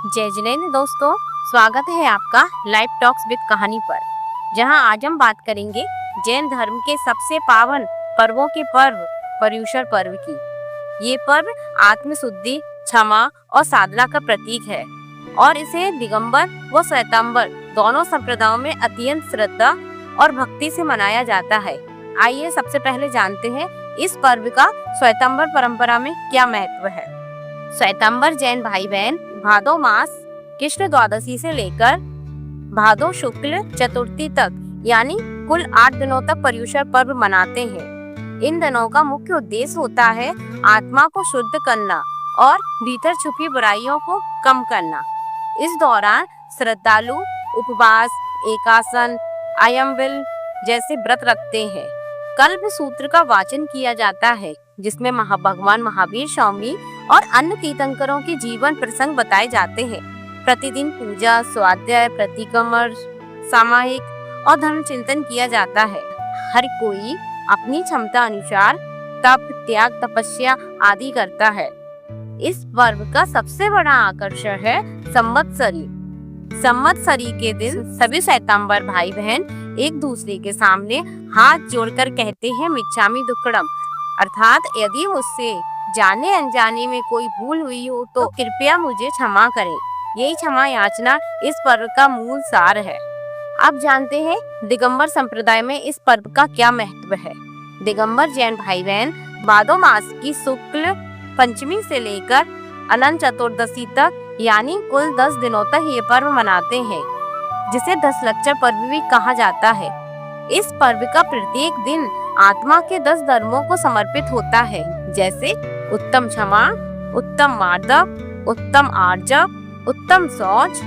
जय जिनेंद्र दोस्तों, स्वागत है आपका लाइव टॉक्स विद कहानी पर, जहां आज हम बात करेंगे जैन धर्म के सबसे पावन पर्वों के पर्व पर्युषण पर्व की। ये पर्व आत्मशुद्धि, क्षमा और साधना का प्रतीक है और इसे दिगंबर व श्वेतांबर दोनों संप्रदायों में अत्यंत श्रद्धा और भक्ति से मनाया जाता है। आइए सबसे पहले जानते हैं इस पर्व का श्वेतांबर परंपरा में क्या महत्व है। श्वेतांबर जैन भाई बहन भादो मास कृष्ण द्वादशी से लेकर भादो शुक्ल चतुर्थी तक यानी कुल 8 दिनों तक पर्युषण पर्व मनाते हैं। इन दिनों का मुख्य उद्देश्य होता है आत्मा को शुद्ध करना और भीतर छुपी बुराइयों को कम करना। इस दौरान श्रद्धालु उपवास, एकासन, अयमविल जैसे व्रत रखते हैं। कल्प सूत्र का वाचन किया जाता है, जिसमें भगवान महावीर, स्वामी और अन्य तीर्थंकरों के जीवन प्रसंग बताए जाते हैं। प्रतिदिन पूजा, स्वाध्याय, प्रतिक्रमण, सामायिक और धर्म चिंतन किया जाता है। हर कोई अपनी क्षमता अनुसार तप, त्याग, तपस्या आदि करता है। इस पर्व का सबसे बड़ा आकर्षण है संवत्सरी। संवत्सरी के दिन सभी श्वेतांबर भाई बहन एक दूसरे के सामने हाथ जोड़कर कहते हैं मिच्छामि दुक्कडम, अर्थात यदि मुझसे जाने अनजाने में कोई भूल हुई हो तो कृपया मुझे क्षमा करें। यही क्षमा याचना इस पर्व का मूल सार है। अब जानते हैं दिगंबर संप्रदाय में इस पर्व का क्या महत्व है। दिगंबर जैन भाई बहन भादो मास की शुक्ल पंचमी से लेकर अनंत चतुर्दशी तक यानी कुल 10 दिनों तक ये पर्व मनाते हैं, जिसे 10 लक्षण पर्व भी कहा जाता है। इस पर्व का प्रत्येक दिन आत्मा के 10 धर्मों को समर्पित होता है, जैसे उत्तम क्षमा, उत्तम मार्दव, उत्तम आर्जव, उत्तम शौच,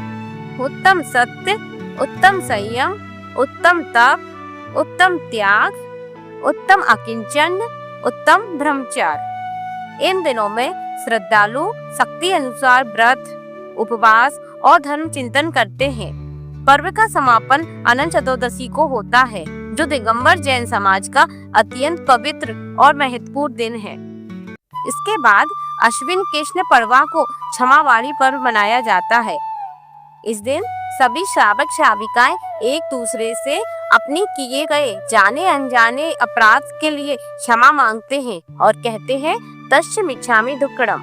उत्तम सत्य, उत्तम संयम, उत्तम तप, उत्तम त्याग, उत्तम अकिंचन, उत्तम ब्रह्मचर्य। इन दिनों में श्रद्धालु शक्ति अनुसार व्रत, उपवास और धर्म चिंतन करते हैं। पर्व का समापन अनंत चतुर्दशी को होता है, जो दिगंबर जैन समाज का अत्यंत पवित्र और महत्वपूर्ण दिन है। इसके बाद अश्विन कृष्ण पर्वा को क्षमावाणी पर्व मनाया जाता है। इस दिन सभी श्रावक श्राविकाएं एक दूसरे से अपने किए गए जाने अनजाने अपराध के लिए क्षमा मांगते हैं और कहते हैं तस्य मिच्छामि दुक्कडम।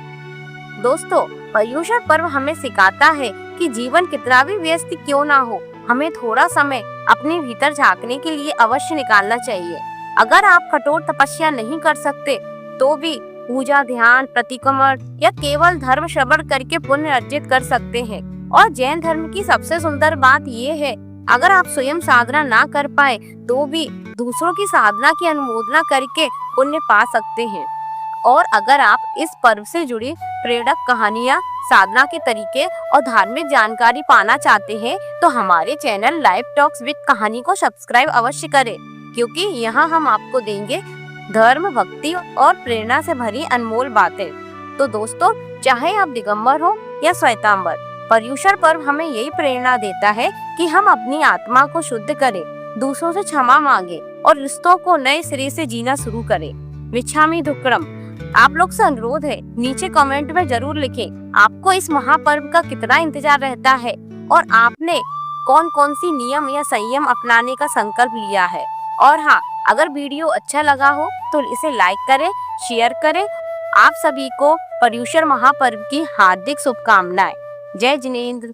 दोस्तों, पर्युषण पर्व हमें सिखाता है कि जीवन कितना भी व्यस्त क्यों ना हो, हमें थोड़ा समय अपने भीतर झांकने के लिए अवश्य निकालना चाहिए। अगर आप कठोर तपस्या नहीं कर सकते तो भी पूजा, ध्यान, प्रतिक्रमण या केवल धर्म श्रवण करके पुण्य अर्जित कर सकते हैं। और जैन धर्म की सबसे सुंदर बात ये है, अगर आप स्वयं साधना ना कर पाए तो भी दूसरों की साधना की अनुमोदना करके पुण्य पा सकते हैं। और अगर आप इस पर्व से जुड़ी प्रेरक कहानियाँ, साधना के तरीके और धार्मिक जानकारी पाना चाहते हैं तो हमारे चैनल लाइव टॉक्स विद कहानी को सब्सक्राइब अवश्य करें, क्योंकि यहाँ हम आपको देंगे धर्म, भक्ति और प्रेरणा से भरी अनमोल बातें। तो दोस्तों, चाहे आप दिगंबर हो या श्वेतांबर, पर्युषण पर्व हमें यही प्रेरणा देता है कि हम अपनी आत्मा को शुद्ध करें, दूसरों से क्षमा मांगे और रिश्तों को नए सिरे से जीना शुरू करें। मिच्छामि दुक्कडम। आप लोग से अनुरोध है, नीचे कमेंट में जरूर लिखें आपको इस महापर्व का कितना इंतजार रहता है और आपने कौन कौन सी नियम या संयम अपनाने का संकल्प लिया है। और हाँ, अगर वीडियो अच्छा लगा हो तो इसे लाइक करें, शेयर करें। आप सभी को पर्युषण महापर्व की हार्दिक शुभकामनाएं। जय जिनेंद्र।